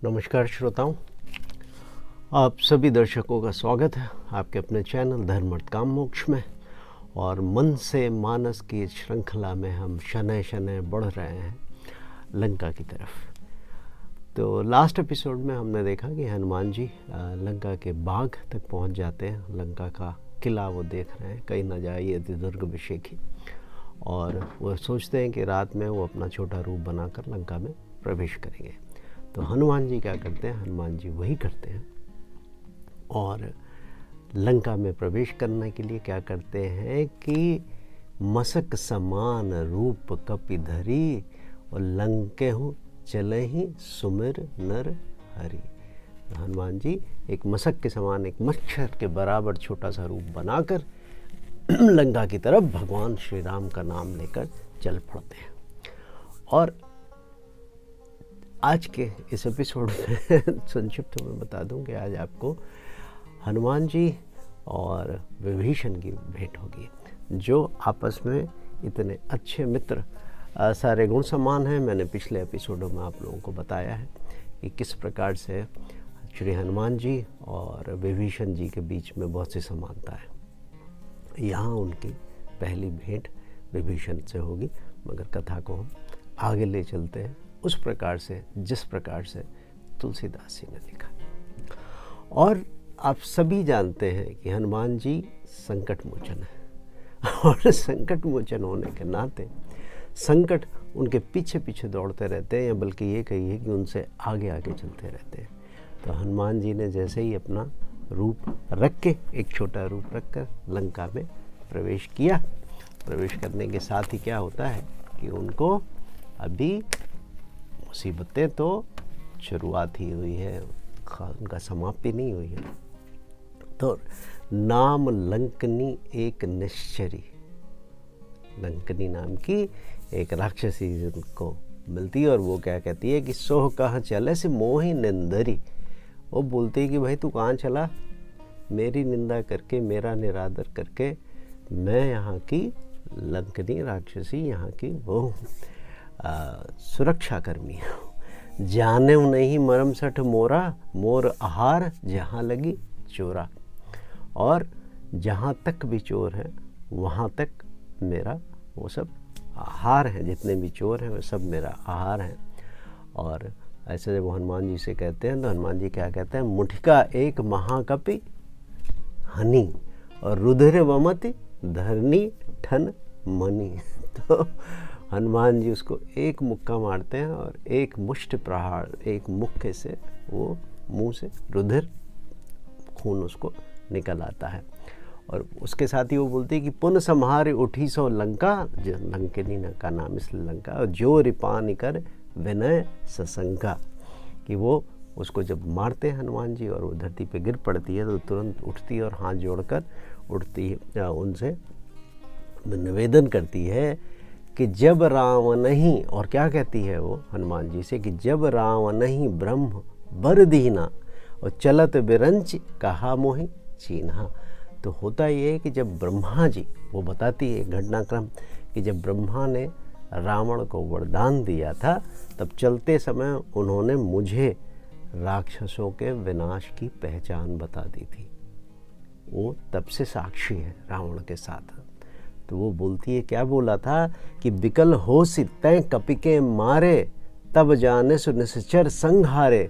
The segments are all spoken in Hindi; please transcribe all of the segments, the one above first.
नमस्कार श्रोताओं, आप सभी दर्शकों का स्वागत है आपके अपने चैनल धर्म अर्थ काम मोक्ष में। और मन से मानस की श्रृंखला में हम शनय शनय बढ़ रहे हैं लंका की तरफ। तो लास्ट एपिसोड में हमने देखा कि हनुमान जी लंका के बाग तक पहुंच जाते हैं। लंका का किला वो देख रहे हैं, कहीं न जाए यदि दुर्ग अभिषेकी, और वो सोचते हैं कि रात में वो अपना छोटा रूप बनाकर लंका में प्रवेश करेंगे। तो हनुमान जी क्या करते हैं? हनुमान जी वही करते हैं और लंका में प्रवेश करने के लिए क्या करते हैं कि मसक समान रूप कपि धरी और लंके हूँ चले ही सुमिर नर हरि। हनुमान जी एक मसक के समान, एक मच्छर के बराबर छोटा सा रूप बनाकर लंका की तरफ भगवान श्री राम का नाम लेकर चल पड़ते हैं। और आज के इस एपिसोड में संक्षिप्त में बता दूं कि आज आपको हनुमान जी और विभीषण की भेंट होगी, जो आपस में इतने अच्छे मित्र, सारे गुण समान हैं। मैंने पिछले एपिसोडों में आप लोगों को बताया है कि किस प्रकार से श्री हनुमान जी और विभीषण जी के बीच में बहुत सी समानता है। यहाँ उनकी पहली भेंट विभीषण से होगी, मगर कथा को हम आगे ले चलते हैं उस प्रकार से जिस प्रकार से तुलसीदास जी ने लिखा। और आप सभी जानते हैं कि हनुमान जी संकट मोचन है, और संकट मोचन होने के नाते संकट उनके पीछे पीछे दौड़ते रहते हैं, या बल्कि ये कहिए कि उनसे आगे आगे चलते रहते हैं। तो हनुमान जी ने जैसे ही अपना रूप रख के, एक छोटा रूप रख कर लंका में प्रवेश किया, प्रवेश करने के साथ ही क्या होता है कि उनको अभी मुसीबतें तो शुरुआत ही हुई है, उनका समाप्ति नहीं हुई है। तो नाम लंकनी एक निश्चरी, लंकनी नाम की एक राक्षसी जिनको मिलती है, और वो क्या कहती है कि सोह कहाँ चले से मोही निंदरी। वो बोलती है कि भाई तू कहाँ चला, मेरी निंदा करके, मेरा निरादर करके। मैं यहाँ की लंकनी राक्षसी, यहाँ की वो सुरक्षा कर्मी हूँ। जाने नहीं मरम सठ मोरा, मोर आहार जहाँ लगी चोरा। और जहाँ तक भी चोर हैं वहाँ तक मेरा वो सब आहार हैं, जितने भी चोर हैं वो सब मेरा आहार हैं। और ऐसे जब वो हनुमान जी से कहते हैं तो हनुमान जी क्या कहते हैं? मुठिका एक महाकपि हनी और रुधिर वमति धरनी ठन मनी। तो हनुमान जी उसको एक मुक्का मारते हैं और एक मुष्ट प्रहार, एक मुक्के से वो मुंह से रुधिर, खून उसको निकल आता है। और उसके साथ ही वो बोलती है कि पुन संहारे उठी सो लंका, लंकिनी का नाम इसलिए लंका, और जो रिपान कर विनय सशंका। कि वो उसको जब मारते हैं हनुमान जी और वो धरती पे गिर पड़ती है तो तुरंत उठती है और हाथ जोड़कर उठती है, उनसे निवेदन करती है कि जब राम नहीं, और क्या कहती है वो हनुमान जी से कि जब राम नहीं ब्रह्म बर दीना और चलत बिरंच कहा मोहि चीन्हा। तो होता ये है कि जब ब्रह्मा जी, वो बताती है घटनाक्रम कि जब ब्रह्मा ने रावण को वरदान दिया था तब चलते समय उन्होंने मुझे राक्षसों के विनाश की पहचान बता दी थी। वो तब से साक्षी है रावण के साथ। तो वो बोलती है, क्या बोला था कि बिकल हो सी तय कपि के मारे, तब जाने सु निश्चर संहारे,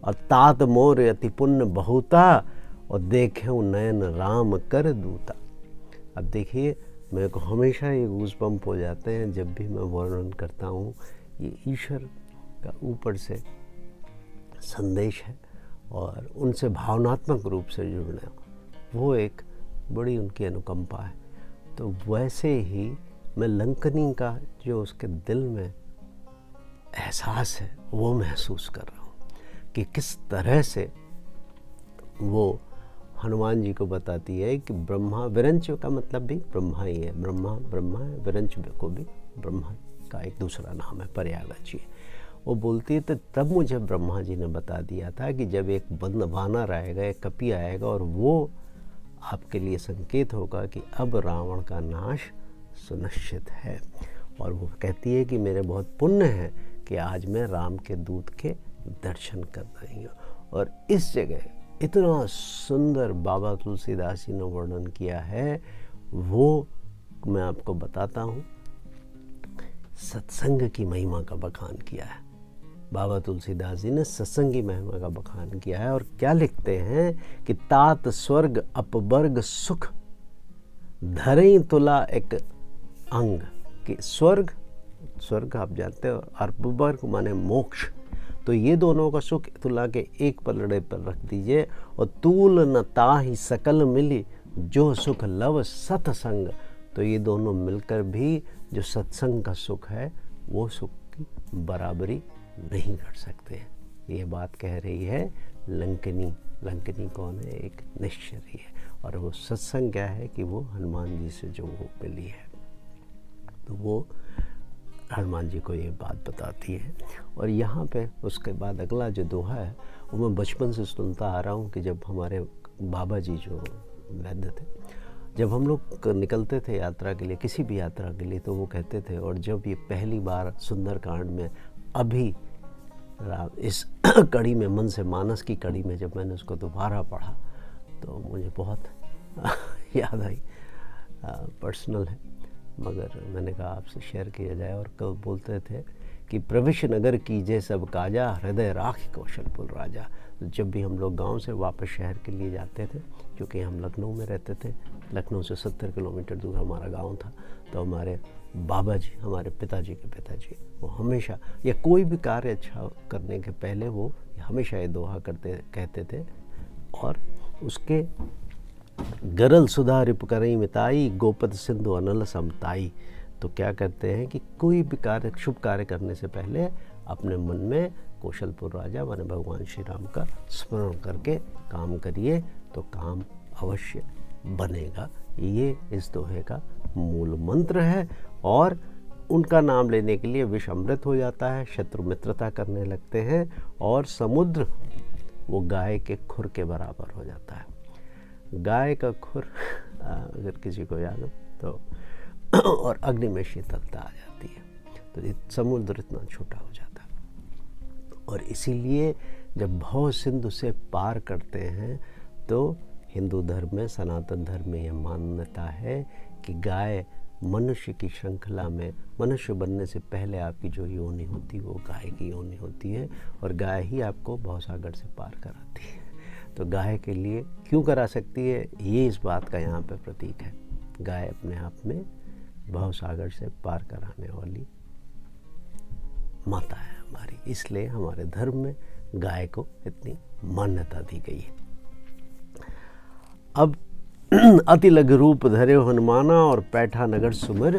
और तात मोर अति पुण्य बहुता, और देखे नयन राम कर दूता। अब देखिए, मेरे को हमेशा ये गूज़बम्प हो जाते हैं जब भी मैं वर्णन करता हूँ। ये ईश्वर का ऊपर से संदेश है और उनसे भावनात्मक रूप से जुड़ना, वो एक बड़ी उनकी अनुकंपा है। तो वैसे ही मैं लंकनी का जो उसके दिल में एहसास है वो महसूस कर रहा हूँ कि किस तरह से वो हनुमान जी को बताती है कि ब्रह्मा, विरंच का मतलब भी ब्रह्मा ही है, ब्रह्मा ब्रह्मा है, विरंच को भी ब्रह्मा का एक दूसरा नाम है, पर्यायवाची है। वो बोलती है तो तब मुझे ब्रह्मा जी ने बता दिया था कि जब एक वानर आएगा, एक कपि आएगा, और वो आपके लिए संकेत होगा कि अब रावण का नाश सुनिश्चित है। और वो कहती है कि मेरे बहुत पुण्य है कि आज मैं राम के दूत के दर्शन करना ही। और इस जगह इतना सुंदर बाबा तुलसीदास जी ने वर्णन किया है, वो मैं आपको बताता हूँ। सत्संग की महिमा का बखान किया है बाबा तुलसीदास जी ने, सत्संग की महिमा का बखान किया है। और क्या लिखते हैं कि तात स्वर्ग अपवर्ग सुख धरई तुला एक अंग। कि स्वर्ग आप जानते हो, अपवर्ग माने मोक्ष, तो ये दोनों का सुख तुला के एक पलड़े पर रख दीजिए। और तूल न ताहि सकल मिली जो सुख लव सत्संग। तो ये दोनों मिलकर भी जो सत्संग का सुख है वो सुख की बराबरी नहीं कर सकते। ये बात कह रही है लंकिनी। लंकिनी कौन है? एक निश्चरी है। और वो सत्संग क्या है कि वो हनुमान जी से जो वो मिली है, तो वो हनुमान जी को ये बात बताती है। और यहाँ पे उसके बाद अगला जो दोहा है वो मैं बचपन से सुनता आ रहा हूँ कि जब हमारे बाबा जी जो वैद्य थे, जब हम लोग निकलते थे यात्रा के लिए, किसी भी यात्रा के लिए, तो वो कहते थे। और जब ये पहली बार सुंदरकांड में अभी इस कड़ी में, मन से मानस की कड़ी में, जब मैंने उसको दोबारा पढ़ा तो मुझे बहुत याद आई। पर्सनल है मगर मैंने कहा आपसे शेयर किया जाए। और कब बोलते थे कि प्रविश नगर कीजे सब काजा हृदय राख कौशलपुर राजा। तो जब भी हम लोग गांव से वापस शहर के लिए जाते थे, क्योंकि हम लखनऊ में रहते थे, लखनऊ से 70 किलोमीटर दूर हमारा गांव था, तो हमारे बाबा जी, हमारे पिताजी के पिताजी, वो हमेशा या कोई भी कार्य अच्छा करने के पहले वो हमेशा ये दोहा कहते थे। और उसके गरल सुधा रिप करई मिताई गोपद सिंधु अनल समताई। तो क्या कहते हैं कि कोई भी कार्य, शुभ कार्य करने से पहले अपने मन में कौशलपुर राजा माने भगवान श्री राम का स्मरण करके काम करिए तो काम अवश्य बनेगा। ये इस दोहे का मूल मंत्र है। और उनका नाम लेने के लिए विष अमृत हो जाता है, शत्रु मित्रता करने लगते हैं, और समुद्र वो गाय के खुर के बराबर हो जाता है। गाय का खुर अगर किसी को याद हो तो और अग्नि में शीतलता आ जाती है, तो समुद्र इतना छोटा हो जाता है। और इसीलिए जब भव सिंधु से पार करते हैं तो हिंदू धर्म में, सनातन धर्म में यह मान्यता है कि गाय मनुष्य की श्रृंखला में, मनुष्य बनने से पहले आपकी जो योनि होती है वो गाय की योनि होती है, और गाय ही आपको भवसागर से पार कराती है। तो गाय के लिए क्यों करा सकती है, ये इस बात का यहाँ पे प्रतीक है। गाय अपने आप में भवसागर से पार कराने वाली माता है हमारी, इसलिए हमारे धर्म में गाय को इतनी मान्यता दी गई है। अब अति लघु रूप धरे हनुमाना और पैठा नगर सुमिर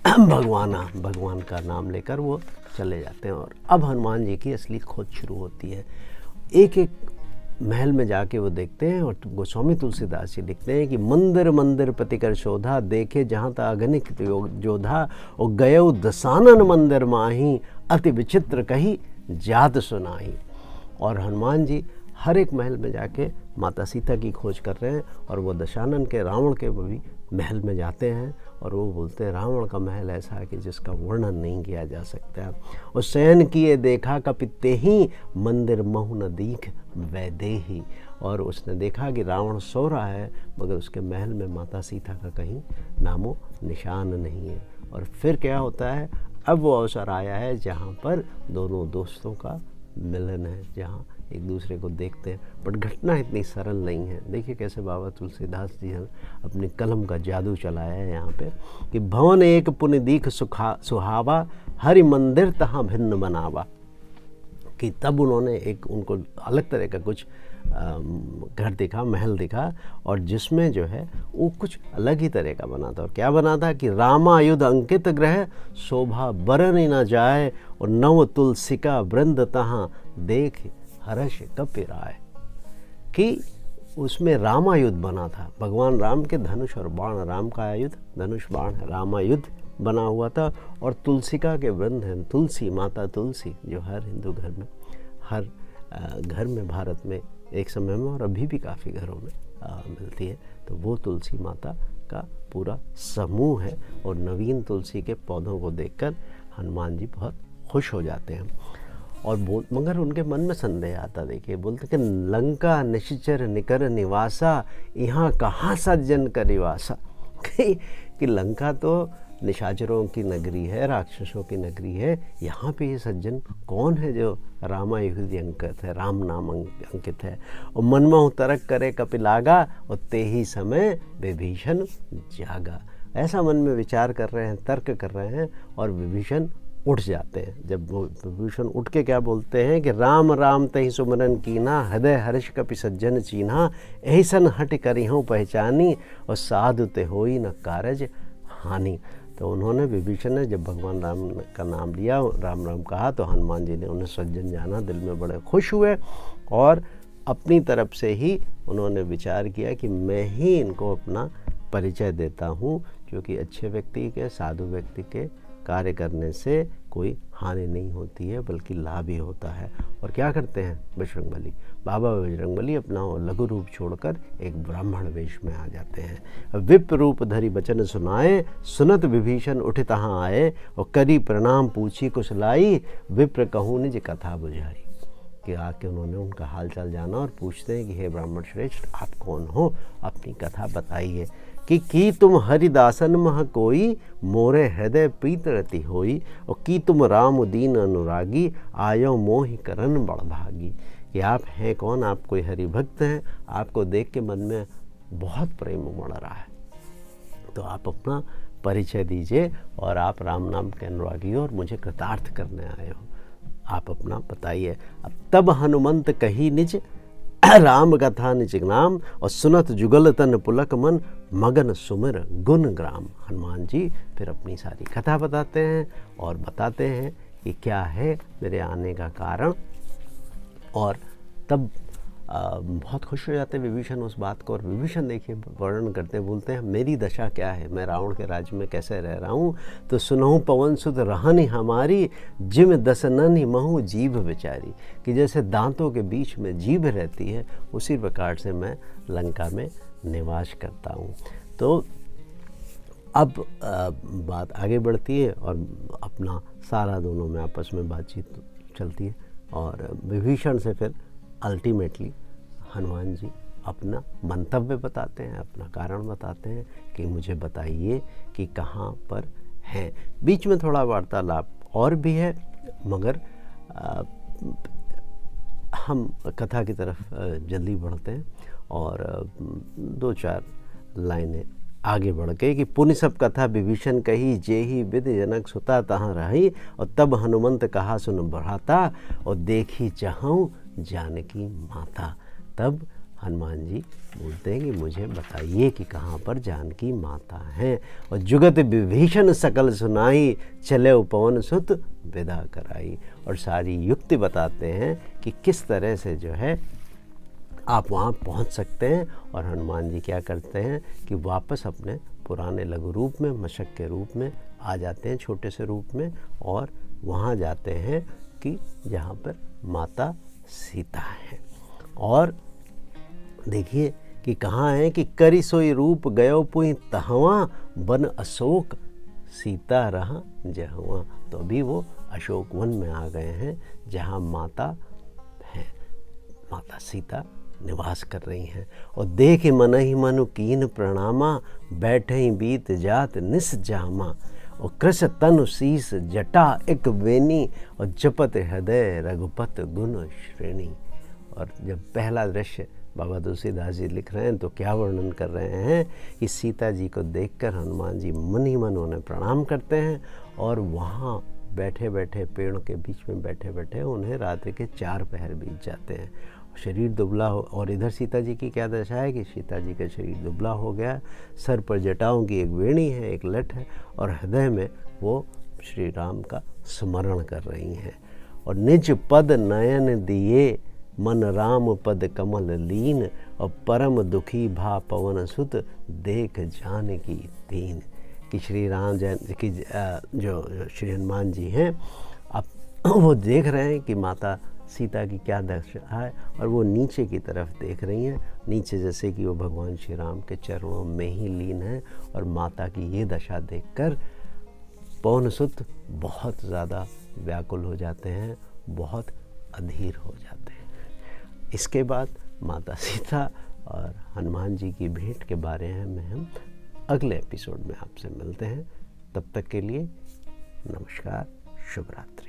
भगवाना, भगवान का नाम लेकर वो चले जाते हैं। और अब हनुमान जी की असली खोज शुरू होती है। एक एक महल में जाके वो देखते हैं, और गोस्वामी तुलसीदास जी लिखते हैं कि मंदिर मंदिर प्रतिकर शोधा देखे जहाँ ता अगणित जोधा, और गयो दसानन मंदिर माही अति विचित्र कही जात सुनाही। और हनुमान जी हर एक महल में जाके माता सीता की खोज कर रहे हैं, और वो दशानन के, रावण के भी महल में जाते हैं, और वो बोलते हैं रावण का महल ऐसा है कि जिसका वर्णन नहीं किया जा सकता। और शयन किए देखा कपिते ही मंदिर महु न दीख वैदेही। और उसने देखा कि रावण सो रहा है मगर उसके महल में माता सीता का कहीं नामो निशान नहीं है। और फिर क्या होता है, अब वो अवसर आया है जहाँ पर दोनों दोस्तों का मिलन है, जहाँ एक दूसरे को देखते हैं। बट घटना इतनी सरल नहीं है। देखिए कैसे बाबा तुलसीदास जी ने अपनी कलम का जादू चलाया है यहाँ पे कि भवन एक पुण्य दीख सुहावा हरि मंदिर तहाँ भिन्न बनावा। कि तब उन्होंने एक, उनको अलग तरह का कुछ घर दिखा, महल दिखा, और जिसमें जो है वो कुछ अलग ही तरह का बना था। और क्या बना था कि रामायुध अंकित ग्रह शोभा बरन न जाए, और नव तुलसिका वृंद तहाँ देख हर्ष कपिराय। कि उसमें रामायुध बना था, भगवान राम के धनुष और बाण, राम का आयुध धनुष बाण है, रामायुध बना हुआ था। और तुलसिका के वृंद हैं, तुलसी, माता तुलसी जो हर हिंदू घर में, हर घर में भारत में एक समय में और अभी भी काफ़ी घरों में मिलती है, तो वो तुलसी माता का पूरा समूह है। और नवीन तुलसी के पौधों को देखकर हनुमान जी बहुत खुश हो जाते हैं। और मगर उनके मन में संदेह आता, देखिए बोलते कि लंका निश्चर निकर निवासा, यहाँ कहाँ सज्जन का निवासा। कि लंका तो निशाचरों की नगरी है, राक्षसों की नगरी है, यहाँ पे ये सज्जन कौन है जो रामायुधि अंकित है, राम नाम अंकित है। और मनमोह तरक करे कपिलागा, और ते ही समय विभीषण जागा। ऐसा मन में विचार कर रहे हैं, तर्क कर रहे हैं, और विभीषण उठ जाते हैं। जब वो विभीषण उठ के क्या बोलते हैं कि राम राम तहि सुमरन कीना, हृदय हर्ष कपि सज्जन चीन्हा, ऐसन हट करिहूँ पहचानी, और साधु ते होई न कारज हानि। तो उन्होंने, विभीषण ने जब भगवान राम का नाम लिया, राम राम कहा, तो हनुमान जी ने उन्हें सज्जन जाना, दिल में बड़े खुश हुए, और अपनी तरफ से ही उन्होंने विचार किया कि मैं ही इनको अपना परिचय देता हूँ, क्योंकि अच्छे व्यक्ति के, साधु व्यक्ति के कार्य करने से कोई हानि नहीं होती है, बल्कि लाभ ही होता है। और क्या करते हैं बजरंगबली, बाबा बजरंगबली अपना लघु रूप छोड़कर एक ब्राह्मण वेश में आ जाते हैं। विप्र रूप धरि वचन सुनाए, सुनत विभीषण उठ तहाँ आए, और करी प्रणाम पूछी कुशलाई, विप्र कहूँ निज कथा बुझाई। कि आके उन्होंने उनका हाल चाल जाना और पूछते हैं कि हे ब्राह्मण श्रेष्ठ, आप कौन हो, अपनी कथा बताइए। कि की तुम हरिदासन मह कोई, मोरे हृदय प्रीत रति होई, और की तुम राम दीन अनुरागी, आयो मोहि करन बड़ भागी। कि आप हैं कौन, आप कोई हरिभक्त हैं, आपको देख के मन में बहुत प्रेम उमड़ रहा है, तो आप अपना परिचय दीजिए, और आप राम नाम के अनुरागी हो, और मुझे कृतार्थ करने आए हो, आप अपना बताइए। अब तब हनुमंत कही निज, राम कथा निज नाम, और सुनत जुगल तन पुलक मन, मगन सुमिर गुण ग्राम। हनुमान जी फिर अपनी सारी कथा बताते हैं, और बताते हैं कि क्या है मेरे आने का कारण। और तब बहुत खुश हो जाते हैं विभीषण उस बात को। और विभीषण देखिए वर्णन करते बोलते हैं, मेरी दशा क्या है, मैं रावण के राज्य में कैसे रह रहा हूँ। तो सुनहु पवन सुत रहनी हमारी, जिम दसननि महु जीभ बेचारी। कि जैसे दांतों के बीच में जीभ रहती है, उसी प्रकार से मैं लंका में निवास करता हूँ। तो अब बात आगे बढ़ती है, और अपना सारा दोनों में आपस में बातचीत चलती है, और विभीषण से फिर अल्टीमेटली हनुमान जी अपना मंतव्य बताते हैं, अपना कारण बताते हैं कि मुझे बताइए कि कहाँ पर हैं। बीच में थोड़ा वार्तालाप और भी है, मगर हम कथा की तरफ जल्दी बढ़ते हैं, और 2-4 लाइनें आगे बढ़ के कि पुनि सब कथा विभीषण कही, जेहि विद जनक सुता तहाँ रही, और तब हनुमंत कहा सुन बढ़ाता, और देखी चाहूँ जानकी माता। तब हनुमान जी बोलते हैं कि मुझे बताइए कि कहाँ पर जानकी माता हैं। और जुगत विभीषण सकल सुनाई, चले पवन सुत विदा कराई। और सारी युक्ति बताते हैं कि किस तरह से जो है आप वहाँ पहुँच सकते हैं। और हनुमान जी क्या करते हैं कि वापस अपने पुराने लघु रूप में, मशक के रूप में आ जाते हैं, छोटे से रूप में, और वहाँ जाते हैं कि जहाँ पर माता सीता है। और देखिए कि कहाँ है कि करी सोई रूप गयो पुई तहवा, बन अशोक सीता रहा जहवा। तो अभी वो अशोक वन में आ गए हैं, जहाँ माता है, माता सीता निवास कर रही हैं। और देख मन ही मनु कीन प्रणामा, बैठे ही बीत जात निस जामा। और कृष तनु शीस जटा एक बेनी, और जपत हृदय रघुपत गुण श्रेणी। और जब पहला दृश्य बाबा तुलसीदास जी लिख रहे हैं तो क्या वर्णन कर रहे हैं कि सीता जी को देखकर हनुमान जी मन ही मन उन्हें प्रणाम करते हैं, और वहाँ बैठे बैठे, पेड़ों के बीच में बैठे बैठे उन्हें रात्रि के 4 पहर बीत जाते हैं। शरीर दुबला हो, और इधर सीता जी की क्या दशा है कि सीता जी का शरीर दुबला हो गया, सर पर जटाओं की एक वेणी है, एक लठ है, और हृदय में वो श्री राम का स्मरण कर रही हैं। और निज पद नयन दिए, मन राम पद कमल लीन, और परम दुखी भा पवन सुत, देख जानकी दीन। कि श्री राम की जो श्री हनुमान जी हैं, अब वो देख रहे हैं कि माता सीता की क्या दशा है, और वो नीचे की तरफ देख रही हैं, नीचे जैसे कि वो भगवान श्री राम के चरणों में ही लीन है। और माता की ये दशा देखकर पवन सुत बहुत ज़्यादा व्याकुल हो जाते हैं, बहुत अधीर हो जाते हैं। इसके बाद माता सीता और हनुमान जी की भेंट के बारे में हम अगले एपिसोड में आपसे मिलते हैं। तब तक के लिए नमस्कार, शुभ रात्रि।